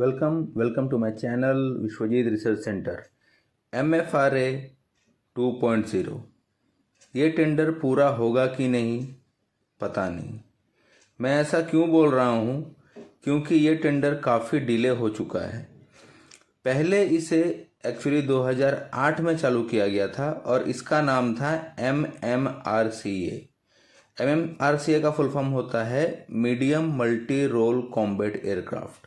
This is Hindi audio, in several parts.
Welcome to my channel Vishwajeet research centre. MFRA 2.0 ये टेंडर पूरा होगा कि नहीं पता नहीं। मैं ऐसा क्यों बोल रहा हूँ क्योंकि ये टेंडर काफ़ी डिले हो चुका है। पहले इसे एक्चुअली 2008 में चालू किया गया था और इसका नाम था MMRCA। MMRCA का फुल फॉर्म होता है medium multi role combat aircraft.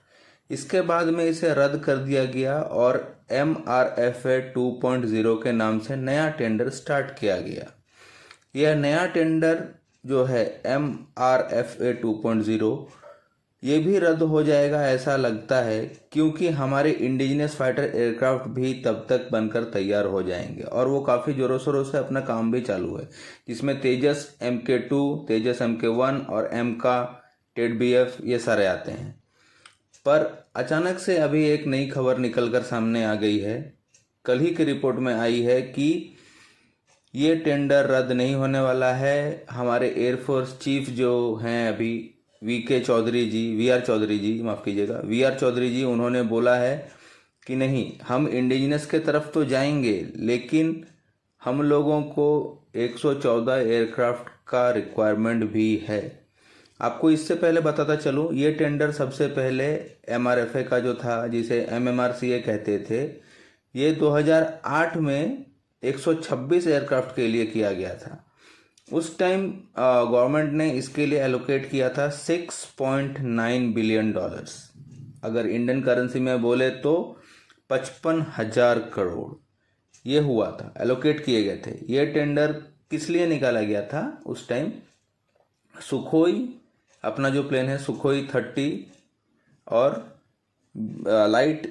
इसके बाद में इसे रद्द कर दिया गया और MRFA 2.0 के नाम से नया टेंडर स्टार्ट किया गया। यह नया टेंडर जो है MRFA 2.0 ये भी रद्द हो जाएगा ऐसा लगता है, क्योंकि हमारे इंडिजिनस फाइटर एयरक्राफ्ट भी तब तक बनकर तैयार हो जाएंगे और वो काफ़ी ज़ोरों शोरों से अपना काम भी चालू है, जिसमें तेजस MK2, तेजस MK1 और MK TED-BF ये सारे आते हैं। पर अचानक से अभी एक नई खबर निकलकर सामने आ गई है। कल ही की रिपोर्ट में आई है कि ये टेंडर रद्द नहीं होने वाला है। हमारे एयरफोर्स चीफ जो हैं अभी वी आर चौधरी जी, माफ़ कीजिएगा, VR चौधरी जी, उन्होंने बोला है कि नहीं, हम इंडिजिनस के तरफ तो जाएंगे लेकिन हम लोगों को 114 एयरक्राफ्ट का रिक्वायरमेंट भी है। आपको इससे पहले बताता चलूँ, ये टेंडर सबसे पहले MRFA का जो था, जिसे MMRCA कहते थे, ये 2008 में 126 एयरक्राफ्ट के लिए किया गया था। उस टाइम गवर्नमेंट ने इसके लिए एलोकेट किया था $6.9 बिलियन। अगर इंडियन करेंसी में बोले तो 55,000 करोड़ ये हुआ था, एलोकेट किए गए थे। ये टेंडर किस लिए निकाला गया था उस टाइम? सुखोई अपना जो प्लेन है सुखोई 30 और लाइट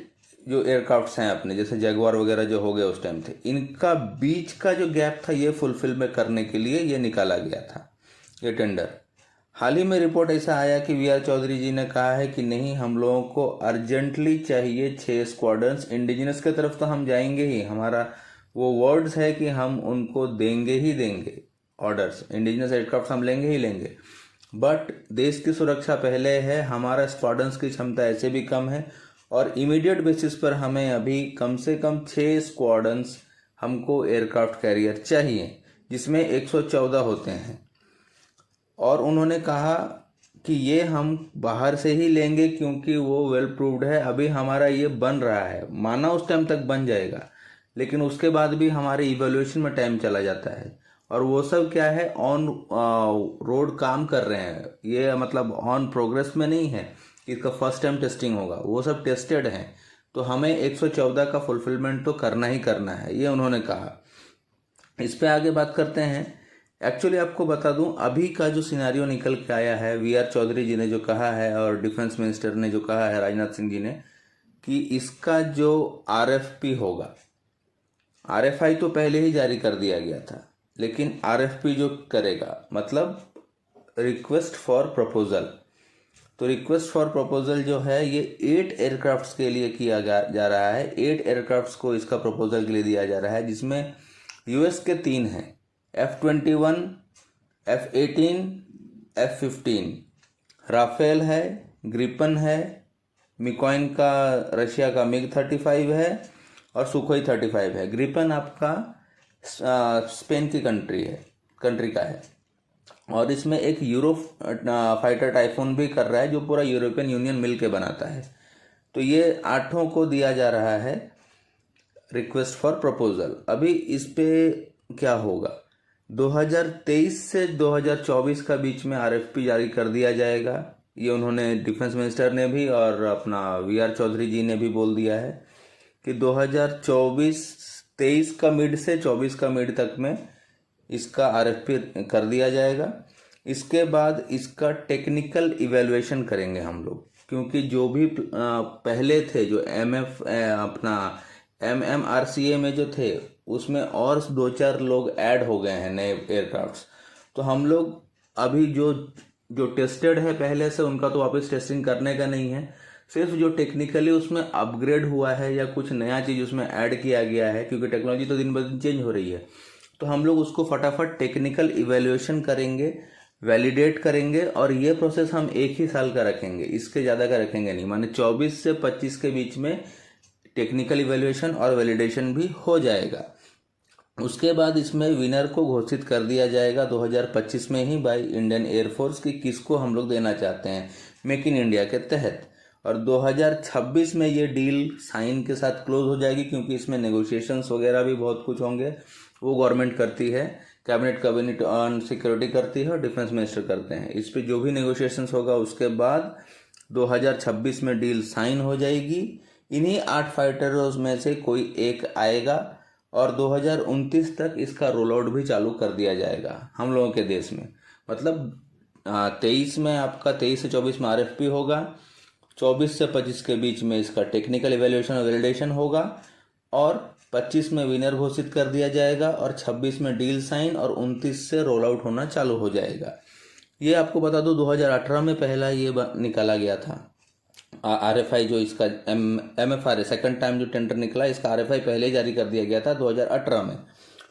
जो एयरक्राफ्ट्स हैं अपने, जैसे जगुआर वगैरह जो हो गए उस टाइम थे, इनका बीच का जो गैप था ये फुलफिल में करने के लिए ये निकाला गया था ये टेंडर। हाल ही में रिपोर्ट ऐसा आया कि VR चौधरी जी ने कहा है कि नहीं, हम लोगों को अर्जेंटली चाहिए 6 स्क्वाड्रंस। इंडिजिनस की तरफ तो हम जाएंगे ही, हमारा वो वर्ड्स है कि हम उनको देंगे ही देंगे ऑर्डर्स, इंडिजिनस एयरक्राफ्ट हम लेंगे ही लेंगे, बट देश की सुरक्षा पहले है। हमारा स्क्वाड्रंस की क्षमता ऐसे भी कम है और इमीडिएट बेसिस पर हमें अभी कम से कम 6 स्क्वाड्रंस हमको एयरक्राफ्ट कैरियर चाहिए, जिसमें 114 होते हैं। और उन्होंने कहा कि ये हम बाहर से ही लेंगे क्योंकि वो वेल प्रूव्ड है। अभी हमारा ये बन रहा है, माना उस टाइम तक बन जाएगा, लेकिन उसके बाद भी हमारे इवोल्यूशन में टाइम चला जाता है। और वो सब क्या है, ऑन रोड काम कर रहे हैं, ये मतलब ऑन प्रोग्रेस में नहीं है, इसका फर्स्ट टाइम टेस्टिंग होगा, वो सब टेस्टेड हैं। तो हमें 114 का फुलफिलमेंट तो करना ही करना है, ये उन्होंने कहा। इस पे आगे बात करते हैं। एक्चुअली आपको बता दूं, अभी का जो सिनारियो निकल के आया है, VR चौधरी जी ने जो कहा है और डिफेंस मिनिस्टर ने जो कहा है राजनाथ सिंह जी ने, कि इसका जो RFP होगा, RFI तो पहले ही जारी कर दिया गया था, लेकिन RFP जो करेगा मतलब रिक्वेस्ट फॉर प्रपोजल, तो रिक्वेस्ट फॉर प्रपोजल जो है ये 8 एयरक्राफ्ट्स के लिए किया जा रहा है। 8 एयरक्राफ्ट्स को इसका प्रपोजल के लिए दिया जा रहा है, जिसमें US के 3 हैं, F-21, F-18, F-15, राफेल है, ग्रिपन है, मिकॉइन का रशिया का MiG-35 है और सुखोई 35 है। ग्रिपन आपका स्पेन की कंट्री का है और इसमें एक यूरो फाइटर टाइफून भी कर रहा है, जो पूरा यूरोपियन यूनियन मिल के बनाता है। तो ये 8 को दिया जा रहा है रिक्वेस्ट फॉर प्रपोजल। अभी इस पे क्या होगा, 2023 से 2024 का बीच में RFP जारी कर दिया जाएगा, ये उन्होंने डिफेंस मिनिस्टर ने भी और अपना VR चौधरी जी ने भी बोल दिया है कि 2023 का मिड से 24 का मिड तक में इसका RFP कर दिया जाएगा। इसके बाद इसका टेक्निकल इवैल्यूएशन करेंगे हम लोग, क्योंकि जो भी पहले थे जो अपना MMRCA में जो थे, उसमें और 2-4 लोग ऐड हो गए हैं नए एयरक्राफ्ट्स। तो हम लोग अभी जो टेस्टेड है पहले से, उनका तो वापस टेस्टिंग करने का नहीं है, सिर्फ जो टेक्निकली उसमें अपग्रेड हुआ है या कुछ नया चीज़ उसमें ऐड किया गया है, क्योंकि टेक्नोलॉजी तो दिन ब दिन चेंज हो रही है, तो हम लोग उसको फटाफट टेक्निकल इवैल्यूएशन करेंगे। वैलिडेट करेंगे और ये प्रोसेस हम 1 ही साल का रखेंगे, इसके ज़्यादा का रखेंगे नहीं। माने 24 से 25 के बीच में टेक्निकल इवैल्यूएशन और वैलिडेशन भी हो जाएगा। उसके बाद इसमें विनर को घोषित कर दिया जाएगा 2025 में ही बाय इंडियन एयरफोर्स की किसको हम लोग देना चाहते हैं मेक इन इंडिया के तहत। और 2026 में ये डील साइन के साथ क्लोज हो जाएगी, क्योंकि इसमें नेगोशिएशंस वगैरह भी बहुत कुछ होंगे। वो गवर्नमेंट करती है, कैबिनेट ऑन सिक्योरिटी करती है और डिफेंस मिनिस्टर करते हैं। इस पे जो भी नेगोशिएशंस होगा उसके बाद 2026 में डील साइन हो जाएगी। इन्हीं 8 फाइटर्स में से कोई एक आएगा और 2029 तक इसका रोल आउट भी चालू कर दिया जाएगा हम लोगों के देश में। मतलब 23 में आपका 23 से 24 में RFP होगा, 24 से 25 के बीच में इसका टेक्निकल इवैल्यूएशन और वैलिडेशन होगा और 25 में विनर घोषित कर दिया जाएगा और 26 में डील साइन और 29 से रोल आउट होना चालू हो जाएगा। ये आपको बता दो 2018 में पहला ये निकाला गया था RFI, जो इसका MFRA सेकंड टाइम जो टेंडर निकला, इसका RFI पहले जारी कर दिया गया था 2018 में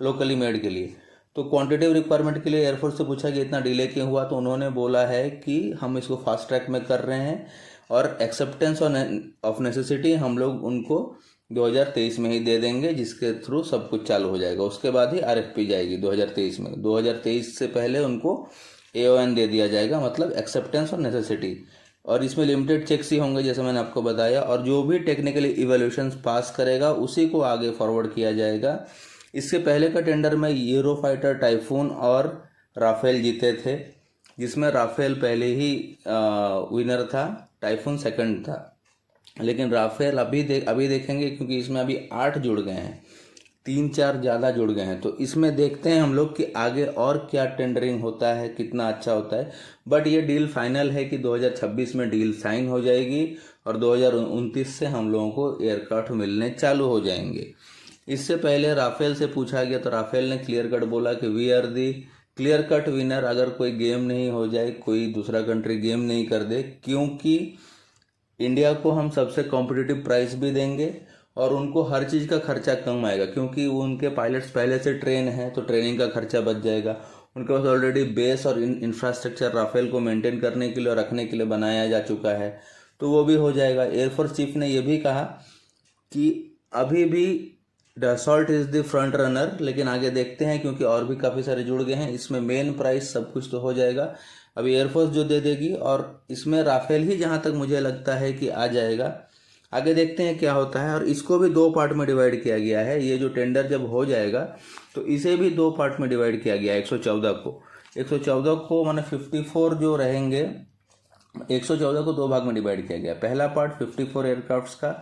लोकली मेड के लिए। तो क्वांटिटेटिव रिक्वायरमेंट के लिए एयरफोर्स से पूछा कि इतना डिले क्यों हुआ, तो उन्होंने बोला है कि हम इसको फास्ट ट्रैक में कर रहे हैं और एक्सेप्टेंस ऑफ नेसेसिटी हम लोग उनको 2023 में ही दे देंगे, जिसके थ्रू सब कुछ चालू हो जाएगा। उसके बाद ही RFP जाएगी 2023 में। 2023 से पहले उनको AON दे दिया जाएगा, मतलब एक्सेप्टेंस और नेसेसिटी। और इसमें लिमिटेड चेक्स ही होंगे जैसे मैंने आपको बताया, और जो भी टेक्निकली इवैल्यूएशन पास करेगा उसी को आगे फॉरवर्ड किया जाएगा। इससे पहले का टेंडर में यूरोफाइटर, टाइफून और राफेल जीते थे, जिसमें राफेल पहले ही विनर था, टाइफून सेकंड था। लेकिन राफेल अभी देखेंगे, क्योंकि इसमें अभी 8 जुड़ गए हैं, 3-4 ज़्यादा जुड़ गए हैं। तो इसमें देखते हैं हम लोग कि आगे और क्या टेंडरिंग होता है, कितना अच्छा होता है। बट ये डील फाइनल है कि 2026 में डील साइन हो जाएगी और 2029 से हम लोगों को एयरक्राफ्ट मिलने चालू हो जाएंगे। इससे पहले राफेल से पूछा गया तो राफेल ने क्लियर कट बोला कि we are the clear cut winner. अगर कोई गेम नहीं हो जाए, कोई दूसरा कंट्री गेम नहीं कर दे, क्योंकि इंडिया को हम सबसे कॉम्पिटिटिव प्राइस भी देंगे और उनको हर चीज़ का खर्चा कम आएगा, क्योंकि वो उनके पायलट्स पहले से ट्रेन हैं, तो ट्रेनिंग का खर्चा बच जाएगा। उनके पास ऑलरेडी बेस और इंफ्रास्ट्रक्चर राफेल को मेंटेन करने के लिए और रखने के लिए बनाया जा चुका है, तो वो भी हो जाएगा। एयरफोर्स चीफ ने ये भी कहा कि अभी भी Dassault is the front runner, लेकिन आगे देखते हैं, क्योंकि और भी काफ़ी सारे जुड़ गए हैं। इसमें मेन प्राइस सब कुछ तो हो जाएगा, अभी एयरफोर्स जो दे देगी, और इसमें राफेल ही जहाँ तक मुझे लगता है कि आ जाएगा। आगे देखते हैं क्या होता है। और इसको भी 2 पार्ट में डिवाइड किया गया है। ये जो टेंडर जब हो जाएगा तो इसे भी 2 पार्ट में डिवाइड किया गया है। 114 को माने 54 जो रहेंगे, 114 को 2 भाग में डिवाइड किया गया। पहला पार्ट 54 एयरक्राफ्ट्स का,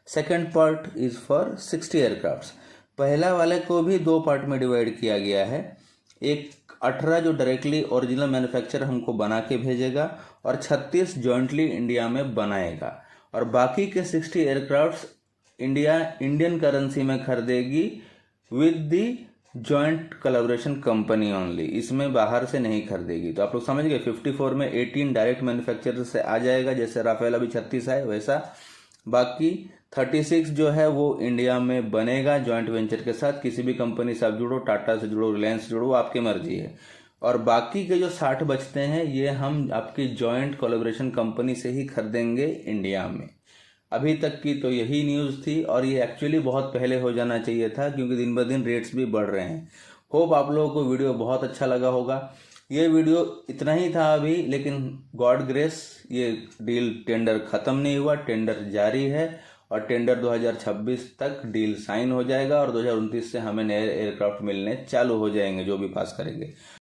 second part is for 60 aircrafts. पहला वाले को भी 2 पार्ट में डिवाइड किया गया है। एक 18 जो डायरेक्टली ओरिजिनल मैन्युफैक्चर हमको बना के भेजेगा और 36 जॉइंटली इंडिया में बनाएगा, और बाकी के 60 एयरक्राफ्ट्स इंडियन करेंसी में खरीदेगी with the joint collaboration company only. इसमें बाहर से नहीं खरीदेगी। तो आप लोग समझ गए, 54 में 18 डायरेक्ट मैन्युफैक्चरर से आ जाएगा, जैसे राफेल अभी 36 है वैसा। बाकी 36 जो है वो इंडिया में बनेगा जॉइंट वेंचर के साथ। किसी भी कंपनी से आप जुड़ो, टाटा से जुड़ो, रिलायंस से जुड़ो, आपकी मर्जी है। और बाकी के जो 60 बचते हैं ये हम आपकी जॉइंट कोलैबोरेशन कंपनी से ही खरीदेंगे इंडिया में। अभी तक की तो यही न्यूज़ थी, और ये एक्चुअली बहुत पहले हो जाना चाहिए था, क्योंकि दिन ब दिन रेट्स भी बढ़ रहे हैं। होप आप लोगों को वीडियो बहुत अच्छा लगा होगा। ये वीडियो इतना ही था अभी, लेकिन गॉड ग्रेस ये डील टेंडर ख़त्म नहीं हुआ, टेंडर जारी है और टेंडर 2026 तक डील साइन हो जाएगा और 2029 से हमें नए एयरक्राफ्ट मिलने चालू हो जाएंगे जो भी पास करेंगे।